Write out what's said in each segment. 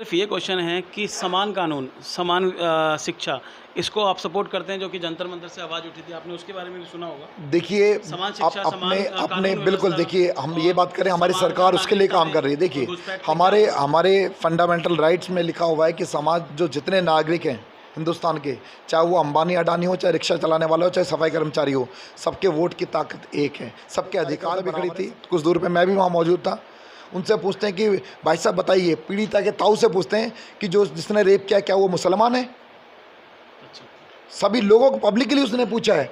सिर्फ ये क्वेश्चन है कि समान कानून, समान शिक्षा, इसको आप सपोर्ट करते हैं, जो कि जंतर मंतर से आवाज़ उठी थी, आपने उसके बारे में भी सुना होगा। देखिए, समान आप शिक्षा, अपने समान अपने कानून बिल्कुल व्यवस्था देखिए, हम ये और बात करें, हमारी समान सरकार उसके लिए नागरिकता काम में कर रही है। कोई देखिए, घुसपैठ नहीं हमारे करना। हमारे फंडामेंटल राइट्स में लिखा हुआ है कि समाज जो जितने नागरिक हैं हिंदुस्तान के, चाहे वो अंबानी अडानी हो, चाहे रिक्शा चलाने वाला हो, चाहे सफाई कर्मचारी हो, सबके वोट की ताकत एक है, सबके अधिकार भी खड़ी थी। कुछ दूर पे मैं भी वहाँ मौजूद था। उनसे पूछते हैं कि भाई साहब बताइए, पीड़िता के ताऊ से पूछते हैं कि जो जिसने रेप किया क्या वो मुसलमान है? अच्छा। सभी लोगों को पब्लिकली उसने पूछा है।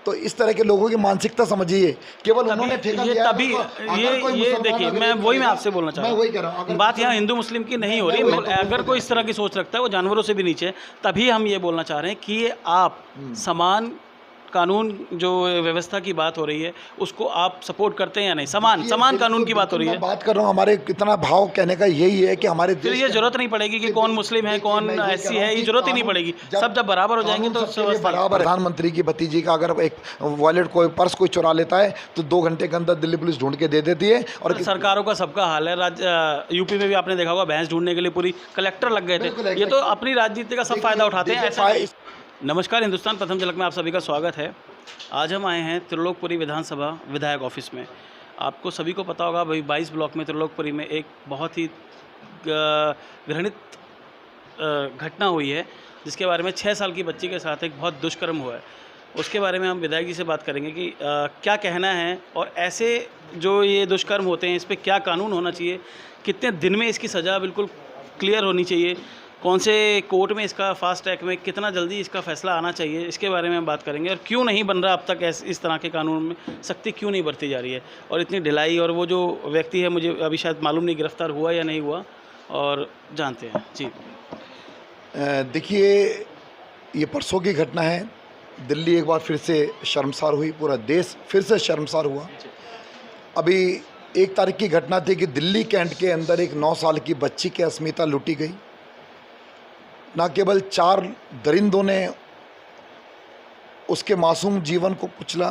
तो इस तरह के लोगों की मानसिकता समझिए। केवल उन्होंने ठेका ये लिया है, तभी अगर कोई ये मुसलमान देखिए, अगर मैं रेप वही मैं करेगा, आपसे बोलना चाह मैं रहा वही कह रहा हूँ, हूँ। अगर बात यहाँ हिंदू मुस्लिम की नहीं हो रही। अगर कोई इस तरह की सोच रखता है, वो जानवरों से भी नीचे है, तभी हम ये बोलना चाह रहे हैं कि ये आप समान कानून, जो व्यवस्था की बात हो रही है, उसको आप सपोर्ट करते हैं या नहीं? समान कानून की बात हो रही है। मैं बात कर रहा हूँ, हमारे कितना भाव कहने का यही है कि हमारे फिर ये जरूरत नहीं पड़ेगी कि कौन मुस्लिम है, कौन एससी है, ये जरूरत ही नहीं पड़ेगी। सब जब बराबर हो जाएंगे तो बराबर। प्रधानमंत्री की भतीजी का अगर एक वॉलेट कोई पर्स कोई चुरा लेता है तो 2 घंटे के अंदर दिल्ली पुलिस ढूंढ के दे देती है। और सरकारों का सबका हाल है। यूपी में भी आपने देखा होगा, भैंस ढूंढने के लिए पूरी कलेक्टर लग गए थे। ये तो अपनी राजनीति का सब फायदा उठाते हैं ऐसे। नमस्कार, हिंदुस्तान प्रथम झलक में आप सभी का स्वागत है। आज हम आए हैं त्रिलोकपुरी विधानसभा विधायक ऑफिस में। आपको सभी को पता होगा भाई, 22 ब्लॉक में त्रिलोकपुरी में एक बहुत ही घृणित घटना हुई है, जिसके बारे में 6 साल की बच्ची के साथ एक बहुत दुष्कर्म हुआ है। उसके बारे में हम विधायक जी से बात करेंगे कि क्या कहना है, और ऐसे जो ये दुष्कर्म होते हैं इस पर क्या कानून होना चाहिए, कितने दिन में इसकी सज़ा बिल्कुल क्लियर होनी चाहिए, कौन से कोर्ट में इसका फास्ट ट्रैक में कितना जल्दी इसका फैसला आना चाहिए, इसके बारे में हम बात करेंगे। और क्यों नहीं बन रहा अब तक इस तरह के कानून में सख्ती क्यों नहीं बरती जा रही है, और इतनी ढिलाई, और वो जो व्यक्ति है मुझे अभी शायद मालूम नहीं गिरफ्तार हुआ या नहीं हुआ, और जानते हैं जी। देखिए, ये परसों की घटना है। दिल्ली एक बार फिर से शर्मसार हुई, पूरा देश फिर से शर्मसार हुआ। अभी 1 तारीख की घटना थी कि दिल्ली कैंट के अंदर एक 9 साल की बच्ची की अस्मिता लूटी गई। न केवल 4 दरिंदों ने उसके मासूम जीवन को कुचला,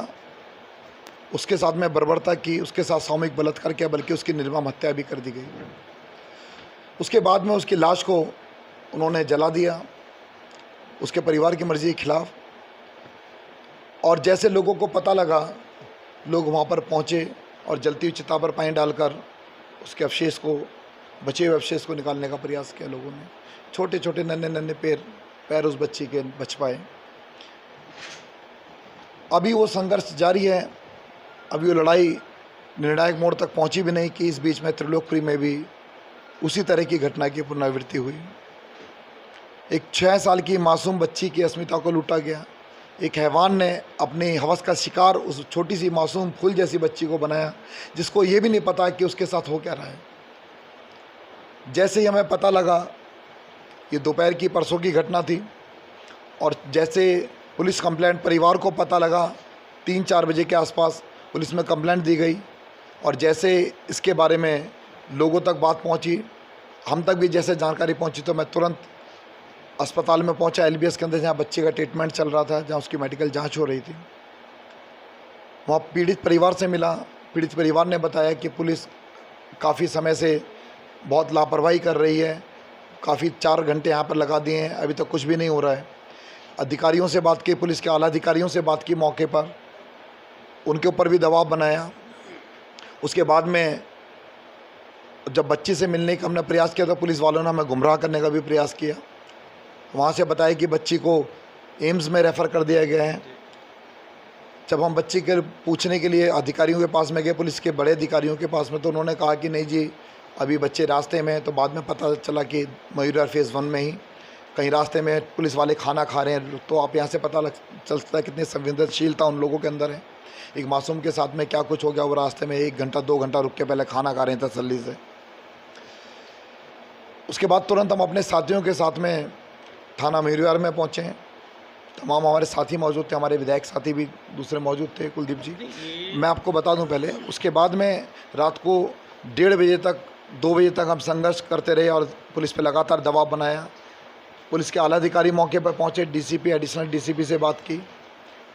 उसके साथ में बर्बरता की, उसके साथ सामूहिक बलात्कार किया, बल्कि उसकी निर्मम हत्या भी कर दी गई। उसके बाद में उसकी लाश को उन्होंने जला दिया, उसके परिवार की मर्जी के खिलाफ। और जैसे लोगों को पता लगा, लोग वहाँ पर पहुँचे और जलती हुई चिता पर पानी डालकर उसके अवशेष को, बचे हुए अवशेष को निकालने का प्रयास किया लोगों ने। छोटे छोटे नन्हे नन्हे पैर उस बच्ची के बच पाए। अभी वो संघर्ष जारी है, अभी वो लड़ाई निर्णायक मोड़ तक पहुंची भी नहीं कि इस बीच में त्रिलोकपुरी में भी उसी तरह की घटना की पुनरावृत्ति हुई। एक 6 साल की मासूम बच्ची की अस्मिता को लूटा गया। एक हैवान ने अपनी हवस का शिकार उस छोटी सी मासूम फूल जैसी बच्ची को बनाया, जिसको ये भी नहीं पता कि उसके साथ हो क्या रहा है। जैसे ही हमें पता लगा, ये दोपहर की परसों की घटना थी, और जैसे पुलिस कंप्लेंट, परिवार को पता लगा 3-4 बजे के आसपास पुलिस में कंप्लेंट दी गई, और जैसे इसके बारे में लोगों तक बात पहुंची, हम तक भी जैसे जानकारी पहुंची, तो मैं तुरंत अस्पताल में पहुंचा, LBS के अंदर, जहां बच्चे का ट्रीटमेंट चल रहा था, जहां उसकी मेडिकल जांच हो रही थी। वहां पीड़ित परिवार से मिला। पीड़ित परिवार ने बताया कि पुलिस काफ़ी समय से बहुत लापरवाही कर रही है, काफ़ी 4 घंटे यहाँ पर लगा दिए हैं, अभी तक कुछ भी नहीं हो रहा है। अधिकारियों से बात की, पुलिस के आला अधिकारियों से बात की मौके पर, उनके ऊपर भी दबाव बनाया। उसके बाद में जब बच्ची से मिलने का हमने प्रयास किया तो पुलिस वालों ने हमें गुमराह करने का भी प्रयास किया। वहाँ से बताया कि बच्ची को एम्स में रेफ़र कर दिया गया है। जब हम बच्ची के पूछने के लिए अधिकारियों के पास में गए, पुलिस के बड़े अधिकारियों के पास में, तो उन्होंने कहा कि नहीं जी, अभी बच्चे रास्ते में हैं। तो बाद में पता चला कि मयूर फेज़ 1 में ही कहीं रास्ते में पुलिस वाले खाना खा रहे हैं। तो आप यहाँ से पता चलता है कितनी संवेदनशीलता उन लोगों के अंदर है। एक मासूम के साथ में क्या कुछ हो गया, वो रास्ते में 1 घंटा 2 घंटा रुक के पहले खाना खा रहे हैं तसल्ली से। उसके बाद तुरंत हम अपने साथियों के साथ में थाना मयूर में पहुँचे हैं। तमाम हमारे साथी मौजूद थे, हमारे विधायक साथी भी दूसरे मौजूद थे, कुलदीप जी। मैं आपको बता दूं पहले, उसके बाद में रात को 1:30 बजे तक, 2 बजे तक हम संघर्ष करते रहे और पुलिस पे लगातार दबाव बनाया। पुलिस के आला अधिकारी मौके पर पहुंचे, DCP, एडिशनल DCP से बात की,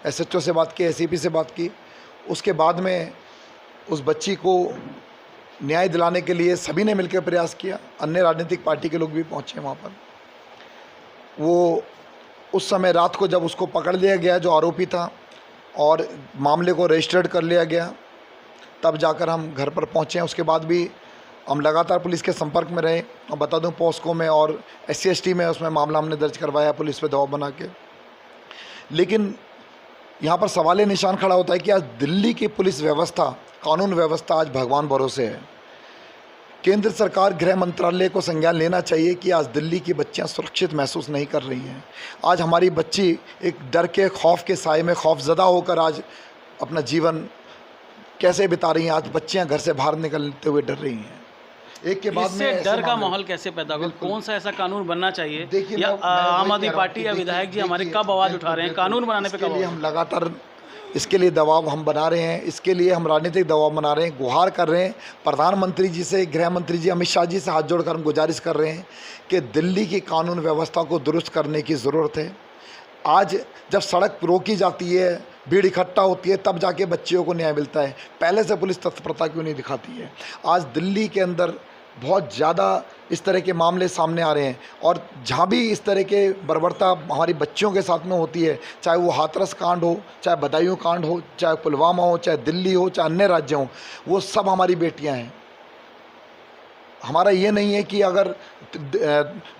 SHO से बात की, SCP से बात की। उसके बाद में उस बच्ची को न्याय दिलाने के लिए सभी ने मिलकर प्रयास किया। अन्य राजनीतिक पार्टी के लोग भी पहुँचे वहाँ पर। वो उस समय रात को जब उसको पकड़ लिया गया जो आरोपी था और मामले को रजिस्टर्ड कर लिया गया, तब जाकर हम घर पर पहुँचे हैं। उसके बाद भी हम लगातार पुलिस के संपर्क में रहे। और बता दूं, पॉस्को में और SC/ST में उसमें मामला हमने दर्ज करवाया पुलिस पे दबाव बना के। लेकिन यहाँ पर सवाल निशान खड़ा होता है कि आज दिल्ली की पुलिस व्यवस्था, कानून व्यवस्था आज भगवान भरोसे है। केंद्र सरकार, गृह मंत्रालय को संज्ञान लेना चाहिए कि आज दिल्ली की बच्चियाँ सुरक्षित महसूस नहीं कर रही हैं। आज हमारी बच्ची एक डर के, खौफ के साए में खौफजदा होकर आज अपना जीवन कैसे बिता रही हैं। आज बच्चियाँ घर से बाहर निकलते हुए डर रही हैं। एक के बाद में डर का माहौल कैसे पैदा होगा? कौन सा ऐसा कानून बनना चाहिए? या आम आदमी पार्टी या विधायक जी हमारे कब आवाज़ उठा रहे हैं कानून बनाने पे? कब हम लगातार इसके लिए दबाव हम बना रहे हैं। इसके लिए हम राजनीतिक दबाव बना रहे हैं, गुहार कर रहे हैं। प्रधानमंत्री जी से, गृह मंत्री जी अमित शाह जी से हाथ जोड़कर हम गुजारिश कर रहे हैं कि दिल्ली की कानून व्यवस्था को दुरुस्त करने की ज़रूरत है। आज जब सड़क रोकी जाती है, भीड़ इकट्ठा होती है, तब जाके बच्चियों को न्याय मिलता है। पहले से पुलिस तत्परता क्यों नहीं दिखाती है? आज दिल्ली के अंदर बहुत ज़्यादा इस तरह के मामले सामने आ रहे हैं और जहाँ भी इस तरह के बर्बरता हमारी बच्चियों के साथ में होती है, चाहे वो हाथरस कांड हो, चाहे बदायूं कांड हो, चाहे पुलवामा हो, चाहे दिल्ली हो, चाहे अन्य राज्य हो, वो सब हमारी बेटियां हैं। हमारा ये नहीं है कि अगर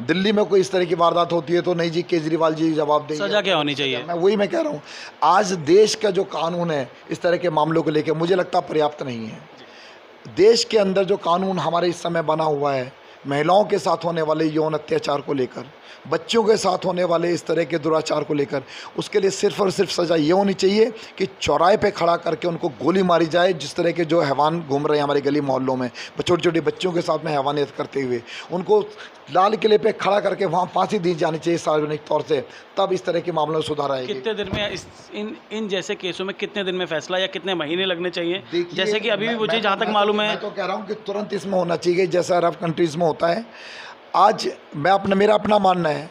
दिल्ली में कोई इस तरह की वारदात होती है तो नहीं जी केजरीवाल जी जवाब देंगे, सजा क्या होनी चाहिए। मैं कह रहा हूँ, आज देश का जो कानून है इस तरह के मामलों को लेकर मुझे लगता पर्याप्त नहीं है। देश के अंदर जो कानून हमारे इस समय बना हुआ है, महिलाओं के साथ होने वाले यौन अत्याचार को लेकर, बच्चों के साथ होने वाले इस तरह के दुराचार को लेकर, उसके लिए सिर्फ और सिर्फ सज़ा ये होनी चाहिए कि चौराहे पे खड़ा करके उनको गोली मारी जाए। जिस तरह के जो हैवान घूम रहे हैं हमारे गली मोहल्लों में, छोटे छोटे बच्चों के साथ में हैवानियत करते हुए, उनको लाल किले पे खड़ा करके वहाँ फांसी दी जानी चाहिए सार्वजनिक तौर से। तब इस तरह के मामलों में सुधार आएगा। कितने दिन में इन जैसे केसों में कितने दिन में फैसला या कितने महीने लगने चाहिए? जैसे कि अभी भी मुझे जहाँ तक मालूम है, मैं तो कह रहा हूँ कि तुरंत इसमें होना चाहिए जैसा अरब कंट्रीज़ में होता है। आज मेरा अपना मानना है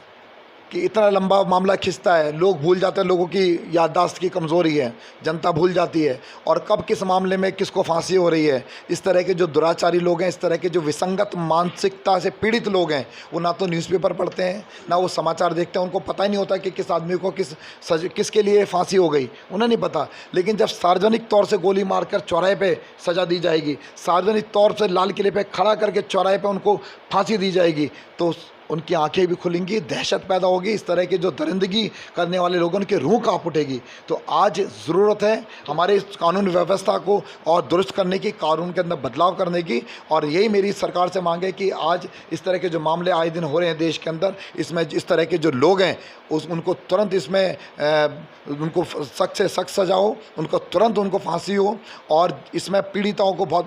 कि इतना लंबा मामला खिंचता है, लोग भूल जाते हैं, लोगों की याददाश्त की कमज़ोरी है, जनता भूल जाती है और कब किस मामले में किसको फांसी हो रही है। इस तरह के जो दुराचारी लोग हैं, इस तरह के जो विसंगत मानसिकता से पीड़ित लोग हैं, वो ना तो न्यूज़पेपर पढ़ते हैं, ना वो समाचार देखते हैं। उनको पता ही नहीं होता कि किस आदमी को किसके लिए फांसी हो गई, उन्हें नहीं पता। लेकिन जब सार्वजनिक तौर से गोली मारकर चौराहे पर सज़ा दी जाएगी, सार्वजनिक तौर से लाल किले पर खड़ा करके चौराहे पर उनको फांसी दी जाएगी, तो उनकी आंखें भी खुलेंगी, दहशत पैदा होगी। इस तरह के जो दरिंदगी करने वाले लोगों की रूह कांप उठेगी। तो आज ज़रूरत है हमारे इस कानून व्यवस्था को और दुरुस्त करने की, कानून के अंदर बदलाव करने की। और यही मेरी सरकार से मांग है कि आज इस तरह के जो मामले आए दिन हो रहे हैं देश के अंदर, इसमें इस तरह के जो लोग हैं उनको तुरंत इसमें उनको सख्त से सख्त सजा हो, उनको तुरंत उनको फांसी हो। और इसमें पीड़िताओं को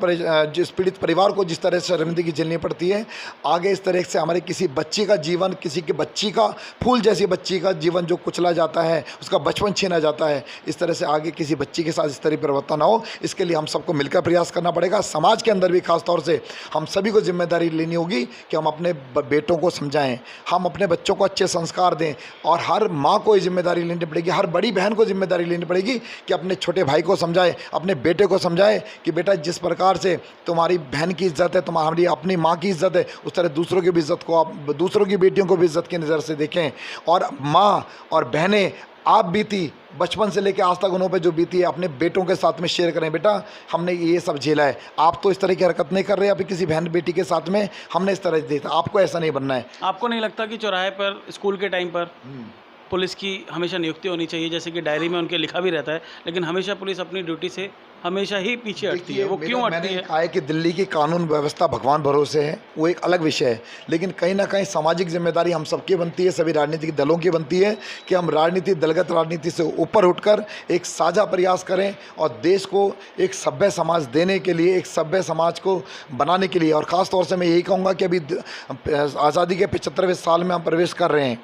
जिस पीड़ित परिवार को जिस तरह से शर्मिंदगी झेलनी पड़ती है, आगे इस तरह से हमारे किसी बच्ची का जीवन, किसी की बच्ची का, फूल जैसी बच्ची का जीवन जो कुचला जाता है, उसका बचपन छीना जाता है, इस तरह से आगे किसी बच्ची के साथ इस तरह परिवर्तन ना हो, इसके लिए हम सबको मिलकर प्रयास करना पड़ेगा। समाज के अंदर भी खास तौर से हम सभी को जिम्मेदारी लेनी होगी कि हम अपने बेटों को समझाएं, हम अपने बच्चों को अच्छे संस्कार दें। और हर माँ को ये जिम्मेदारी लेनी पड़ेगी, हर बड़ी बहन को जिम्मेदारी लेनी पड़ेगी कि अपने छोटे भाई को समझाए, अपने बेटे को समझाए कि बेटा जिस प्रकार से तुम्हारी बहन की इज्जत है, तुम्हारी अपनी माँ की इज्जत है, उस तरह दूसरों की भी इज्जत को आप, दूसरों की बेटियों को भी इज्जत की नज़र से देखें। और माँ और बहनें, आप बीती बचपन से लेकर आज तक उन्हों पे जो बीती है अपने बेटों के साथ में शेयर करें। बेटा हमने ये सब झेला है, आप तो इस तरह की हरकत नहीं कर रहे, अभी किसी बहन बेटी के साथ में हमने इस तरह देखा, आपको ऐसा नहीं बनना है। आपको नहीं लगता कि चौराहे पर, स्कूल के टाइम पर पुलिस की हमेशा नियुक्ति होनी चाहिए? जैसे कि डायरी में उनके लिखा भी रहता है, लेकिन हमेशा पुलिस अपनी ड्यूटी से हमेशा ही पीछे हटती है। वो क्यों हटती है? कहा है कि दिल्ली की कानून व्यवस्था भगवान भरोसे है, वो एक अलग विषय है, लेकिन कहीं ना कहीं सामाजिक जिम्मेदारी हम सबकी बनती है, सभी राजनीतिक दलों की बनती है कि हम राजनीति, दलगत राजनीति से ऊपर उठकर एक साझा प्रयास करें और देश को एक सभ्य समाज देने के लिए, एक सभ्य समाज को बनाने के लिए। और ख़ास तौर से मैं यही कहूँगा कि अभी आज़ादी के 75वें साल में हम प्रवेश कर रहे हैं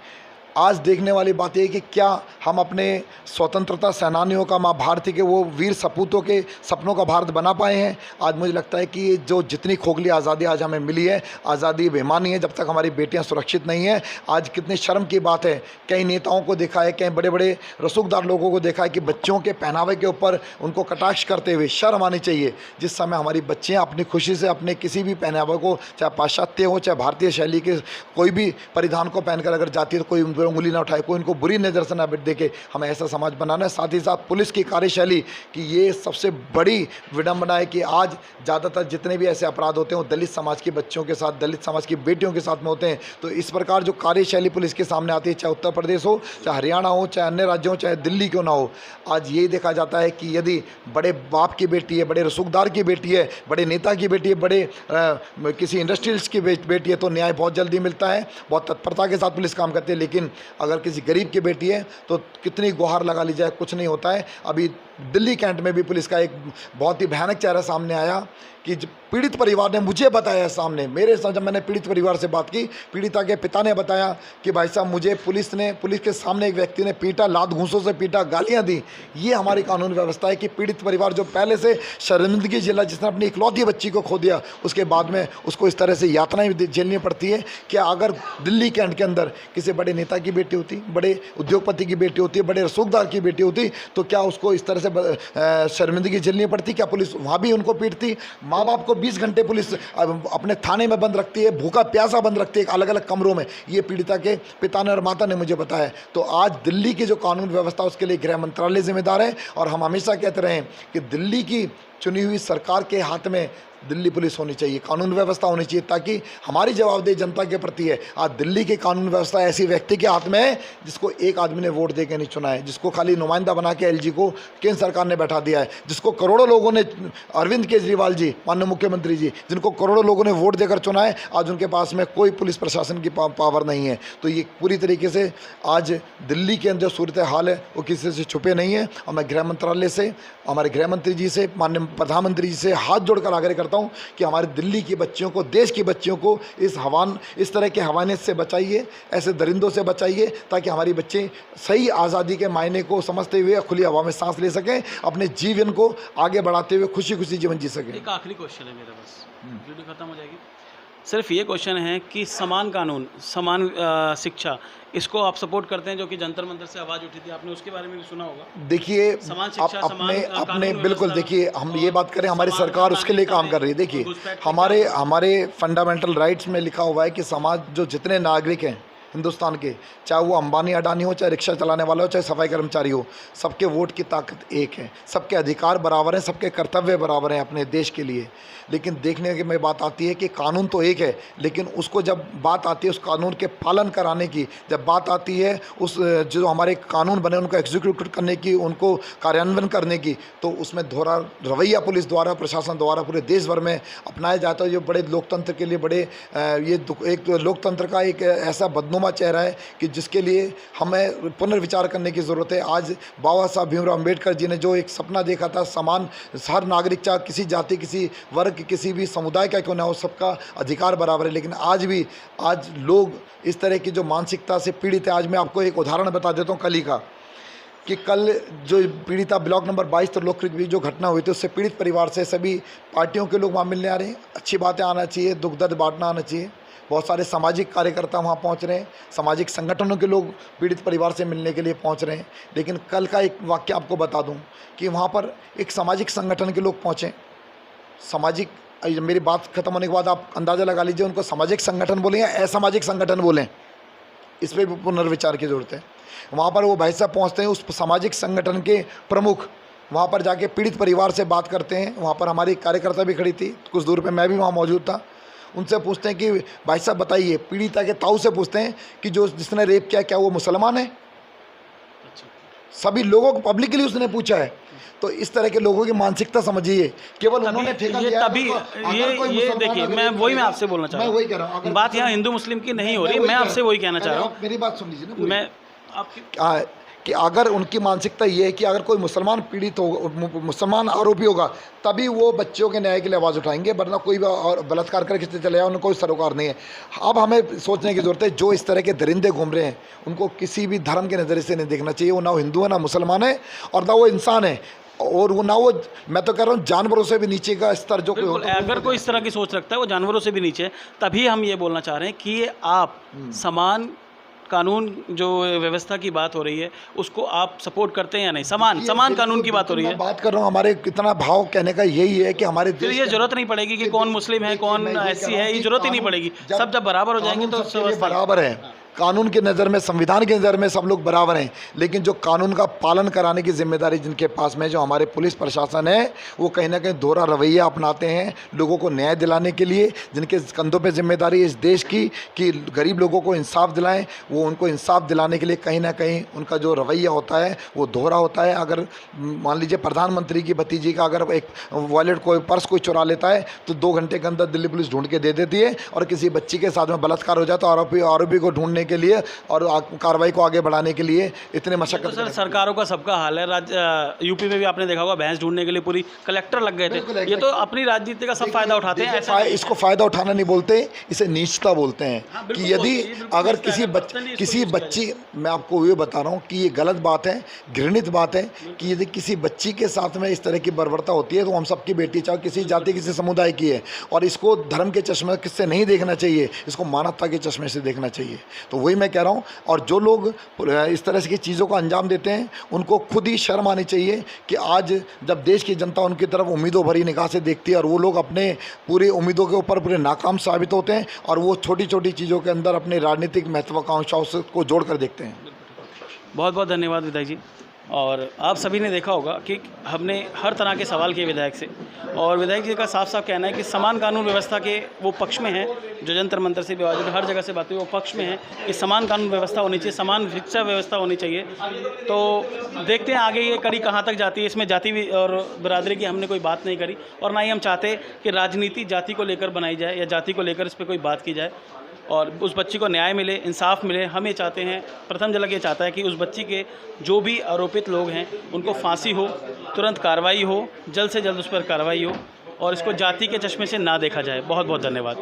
आज देखने वाली बात यह है कि क्या हम अपने स्वतंत्रता सेनानियों का, माँ भारती के वो वीर सपूतों के सपनों का भारत बना पाए हैं। आज मुझे लगता है कि जो जितनी खोखली आज़ादी आज हमें मिली है, आज़ादी बेमानी है जब तक हमारी बेटियां सुरक्षित नहीं हैं। आज कितनी शर्म की बात है, कई नेताओं को देखा है, कई बड़े बड़े रसूखदार लोगों को देखा है कि बच्चों के पहनावे के ऊपर उनको कटाक्ष करते हुए शर्म आनी चाहिए। जिस समय हमारी बच्चियाँ अपनी खुशी से अपने किसी भी पहनावे को, चाहे पाश्चात्य हो चाहे भारतीय शैली के कोई भी परिधान को पहनकर अगर जाती है तो कोई उंगली ना उठाए, कोई उनको बुरी नज़र से ना देखे। हमें ऐसा समाज बनाना है। साथ ही साथ पुलिस की कार्यशैली कि ये सबसे बड़ी विडंबना है कि आज ज़्यादातर जितने भी ऐसे अपराध होते हैं वो दलित समाज के बच्चों के साथ, दलित समाज की बेटियों के साथ में होते हैं। तो इस प्रकार जो कार्यशैली पुलिस के सामने आती है, चाहे उत्तर प्रदेश हो, चाहे हरियाणा हो, चाहे अन्य राज्यों हो, चाहे दिल्ली क्यों ना हो, आज यही देखा जाता है कि यदि बड़े बाप की बेटी है, बड़े रसूखदार की बेटी है, बड़े नेता की बेटी है, बड़े किसी इंडस्ट्रियलिस्ट की बेटी है तो न्याय बहुत जल्दी मिलता है, बहुत तत्परता के साथ पुलिस काम करती है। लेकिन अगर किसी गरीब की बेटी है तो कितनी गुहार लगा ली जाए, कुछ नहीं होता है। अभी दिल्ली कैंट में भी पुलिस का एक बहुत ही भयानक चेहरा सामने आया कि पीड़ित परिवार ने मुझे बताया सामने, मेरे साथ जब मैंने पीड़ित परिवार से बात की, पीड़िता के पिता ने बताया कि भाई साहब मुझे पुलिस के सामने एक व्यक्ति ने पीटा, लात घूंसों से पीटा, गालियां दी। ये हमारी कानून व्यवस्था है कि पीड़ित परिवार जो पहले से शर्मिंदगी झेला, जिसने अपनी इकलौती बच्ची को खो दिया, उसके बाद में उसको इस तरह से यातनाएं झेलनी पड़ती है। क्या अगर दिल्ली कैंट के अंदर किसी बड़े नेता की बेटी होती, बड़े उद्योगपति की बेटी होती, बड़े रसूखदार की बेटी होती तो क्या उसको इस तरह से शर्मिंदगी झेलनी पड़ती? क्या पुलिस वहाँ भी उनको पीटती? माँ बाप को 20 घंटे पुलिस अपने थाने में बंद रखती है, भूखा प्यासा बंद रखती है, अलग अलग कमरों में। ये पीड़िता के पिता ने और माता ने मुझे बताया। तो आज दिल्ली की जो कानून व्यवस्था उसके लिए गृह मंत्रालय जिम्मेदार है। और हम हमेशा कहते रहे कि दिल्ली की चुनी हुई सरकार के हाथ में दिल्ली पुलिस होनी चाहिए, कानून व्यवस्था होनी चाहिए, ताकि हमारी जवाबदेही जनता के प्रति है। आज दिल्ली की कानून व्यवस्था ऐसी व्यक्ति के हाथ में है जिसको एक आदमी ने वोट दे के नहीं चुना है, जिसको खाली नुमाइंदा बना के एलजी को केंद्र सरकार ने बैठा दिया है, जिसको करोड़ों लोगों ने, अरविंद केजरीवाल जी, माननीय मुख्यमंत्री जी, जिनको करोड़ों लोगों ने वोट देकर चुना है, आज उनके पास में कोई पुलिस प्रशासन की पावर नहीं है। तो ये पूरी तरीके से आज दिल्ली के अंदर जो सूरत हाल है वो किसी से छुपे नहीं है। और मैं गृह मंत्रालय से, हमारे गृह मंत्री जी से, माननीय प्रधानमंत्री जी से हाथ जोड़कर आग्रह करता हूँ कि हमारे दिल्ली की बच्चियों को, देश की बच्चियों को इस तरह के हवानियत से बचाइए, ऐसे दरिंदों से बचाइए, ताकि हमारी बच्चे सही आज़ादी के मायने को समझते हुए खुली हवा में सांस ले सकें, अपने जीवन को आगे बढ़ाते हुए खुशी खुशी जीवन जी सकें। एक आखिरी क्वेश्चन है मेरा, बस वीडियो खत्म हो जाएगी। सिर्फ ये क्वेश्चन है कि समान कानून, समान शिक्षा, इसको आप सपोर्ट करते हैं? जो कि जंतर मंतर से आवाज़ उठी थी, आपने उसके बारे में भी सुना होगा। देखिए, समान शिक्षा, अपने बिल्कुल, देखिए हम ये बात करें, हमारी सरकार उसके लिए काम कर रही है। देखिए, हमारे फंडामेंटल राइट्स में लिखा हुआ है कि समाज जो जितने नागरिक हैं हिंदुस्तान के, चाहे वो अंबानी अडानी हो, चाहे रिक्शा चलाने वाला हो, चाहे सफाई कर्मचारी हो, सबके वोट की ताकत एक है, सबके अधिकार बराबर हैं, सबके कर्तव्य बराबर हैं अपने देश के लिए। लेकिन देखने की में बात आती है कि कानून तो एक है, लेकिन उसको जब बात आती है उस कानून के पालन कराने की, जब बात आती है उस जो हमारे कानून बने उनको एग्जीक्यूट करने की, उनको कार्यान्वयन करने की, तो उसमें दोहरा रवैया पुलिस द्वारा, प्रशासन द्वारा पूरे देश भर में अपनाया जाता है। जो बड़े लोकतंत्र के लिए बड़े ये एक लोकतंत्र का एक ऐसा बदनुमा चेहरा है कि जिसके लिए हमें पुनर्विचार करने की ज़रूरत है। आज बाबा साहब भीमराव अम्बेडकर जी ने जो एक सपना देखा था, समान हर नागरिक, चाहे किसी जाति, किसी वर्ग, किसी भी समुदाय का क्यों ना हो, सबका अधिकार बराबर है। लेकिन आज लोग इस तरह की जो मानसिकता से पीड़ित है। आज मैं आपको एक उदाहरण बता देता हूँ कल ही का, कि कल जो पीड़िता ब्लॉक नंबर 22 त्रिलोक क्रीक में जो घटना हुई थी, उससे पीड़ित परिवार से सभी पार्टियों के लोग वहाँ मिलने आ रहे हैं। अच्छी बातें आना चाहिए, दुख दर्द बांटना आना चाहिए। बहुत सारे सामाजिक कार्यकर्ता वहाँ पहुँच रहे हैं, सामाजिक संगठनों के लोग पीड़ित परिवार से मिलने के लिए पहुँच रहे हैं। लेकिन कल का एक वाक्य आपको बता दूँ कि वहाँ पर एक सामाजिक संगठन के लोग पहुँचे। सामाजिक, मेरी बात खत्म होने के बाद आप अंदाज़ा लगा लीजिए उनको सामाजिक संगठन बोलें या असामाजिक संगठन बोलें, इस पर भी पुनर्विचार की ज़रूरत है। वहाँ पर वो भाई साहब पहुँचते हैं, उस सामाजिक संगठन के प्रमुख वहाँ पर जाके पीड़ित परिवार से बात करते हैं। वहाँ पर हमारी कार्यकर्ता भी खड़ी थी, कुछ दूर पे मैं भी वहाँ मौजूद था। उनसे पूछते हैं कि भाई साहब बताइए, पीड़िता के ताऊ से पूछते हैं कि जो जिसने रेप किया क्या वो मुसलमान है? सभी लोगों को पब्लिकली उसने पूछा है। तो इस तरह के लोगों की मानसिकता समझिए, केवल उन्होंने ठेका दिया तभी ये देखिए, मैं आपसे बोलना चाह रहा हूँ, मैं वही कह रहा हूँ, बात यहाँ हिंदू मुस्लिम की नहीं हो रही, मैं आपसे वही कहना चाह रहा हूँ। मेरी बात सुन लीजिए ना, मैं आपकी कि अगर उनकी मानसिकता ये है कि अगर कोई मुसलमान पीड़ित हो, मुसलमान आरोपी होगा, तभी वो बच्चों के न्याय के लिए आवाज़ उठाएंगे, वरना कोई भी और बलात्कार करके चले जाए, उनको कोई सरोकार नहीं है। अब हमें सोचने की ज़रूरत है, जो इस तरह के दरिंदे घूम रहे हैं उनको किसी भी धर्म के नज़रिए से नहीं देखना चाहिए। वो ना वो हिंदू है, ना मुसलमान है, और ना वो इंसान है, और वो ना वो, मैं तो कह रहा हूँ, जानवरों से भी नीचे का स्तर जो कोई होता है। अगर कोई इस तरह की सोच रखता है वो जानवरों से भी नीचे है। तभी हम ये बोलना चाह रहे हैं कि ये आप समान कानून जो व्यवस्था की बात हो रही है उसको आप सपोर्ट करते हैं या नहीं? समान कानून की बात हो रही है। बात कर रहा हूँ, हमारे कितना भाव कहने का यही है कि हमारे फिर ये जरूरत नहीं पड़ेगी कि कौन मुस्लिम है, कौन एससी है, ये जरूरत ही नहीं पड़ेगी। सब जब बराबर हो जाएंगे तो बराबर है। कानून की नज़र में, संविधान की नज़र में सब लोग बराबर हैं, लेकिन जो कानून का पालन कराने की जिम्मेदारी जिनके पास में, जो हमारे पुलिस प्रशासन है, वो कहीं ना कहीं दोहरा रवैया अपनाते हैं लोगों को न्याय दिलाने के लिए। जिनके कंधों पे जिम्मेदारी इस देश की कि गरीब लोगों को इंसाफ दिलाएं, वो उनको इंसाफ दिलाने के लिए कहीं ना कहीं उनका जो रवैया होता है वो दोहरा होता है। अगर मान लीजिए प्रधानमंत्री की भतीजी का अगर एक वॉलेट कोई पर्स कोई चुरा लेता है तो 2 घंटे के अंदर दिल्ली पुलिस ढूंढ के दे देती है, और किसी बच्ची के साथ में बलात्कार हो जाए तो आरोपी को ढूंढने के लिए और कार्रवाई को आगे बढ़ाने के लिए इतने मशक्कत। तो सर सरकारों का सबका हाल है। यूपी में भी आपने देखा होगा, भैंस ढूंढने के लिए पूरी कलेक्टर लग गए थे। ये तो अपनी राजनीति का सब फायदा उठाते हैं। इसको फायदा उठाना नहीं बोलते, इसे नीचता बोलते हैं। कि यदि अगर किसी बच्ची, मैं आपको ये बता रहा हूँ कि ये गलत बात है, घृणित बात है कि यदि किसी बच्ची के साथ में इस तरह की बर्बरता होती है तो हम सबकी बेटी, चाहे किसी जाति किसी समुदाय की है, और इसको धर्म के चश्मे से नहीं देखना चाहिए, इसको मानवता के चश्मे से देखना चाहिए। तो वही मैं कह रहा हूँ। और जो लोग इस तरह की चीज़ों को अंजाम देते हैं उनको खुद ही शर्म आनी चाहिए कि आज जब देश की जनता उनकी तरफ उम्मीदों भरी निगाह से देखती है और वो लोग अपने पूरी उम्मीदों के ऊपर पूरे नाकाम साबित होते हैं, और वो छोटी छोटी चीज़ों के अंदर अपनी राजनीतिक महत्वाकांक्षाओं को जोड़ कर देखते हैं। बहुत बहुत धन्यवाद विधायक जी। और आप सभी ने देखा होगा कि हमने हर तरह के सवाल किए विधायक से, और विधायक जी का साफ साफ कहना है कि समान कानून व्यवस्था के वो पक्ष में है। जो जंतर मंतर से भी आवाज़ हर जगह से बात हुई, वो पक्ष में है कि समान कानून व्यवस्था होनी चाहिए, समान शिक्षा व्यवस्था होनी चाहिए। तो देखते हैं आगे ये कड़ी कहाँ तक जाती है। इसमें जाति और बिरादरी की हमने कोई बात नहीं करी, और ना ही हम चाहते कि राजनीति जाति को लेकर बनाई जाए या जाति को लेकर इस पर कोई बात की जाए, और उस बच्ची को न्याय मिले, इंसाफ मिले। हम ये चाहते हैं, प्रथम झलक ये चाहता है कि उस बच्ची के जो भी आरोपित लोग हैं उनको फांसी हो, तुरंत कार्रवाई हो, जल्द से जल्द उस पर कार्रवाई हो, और इसको जाति के चश्मे से ना देखा जाए। बहुत बहुत धन्यवाद।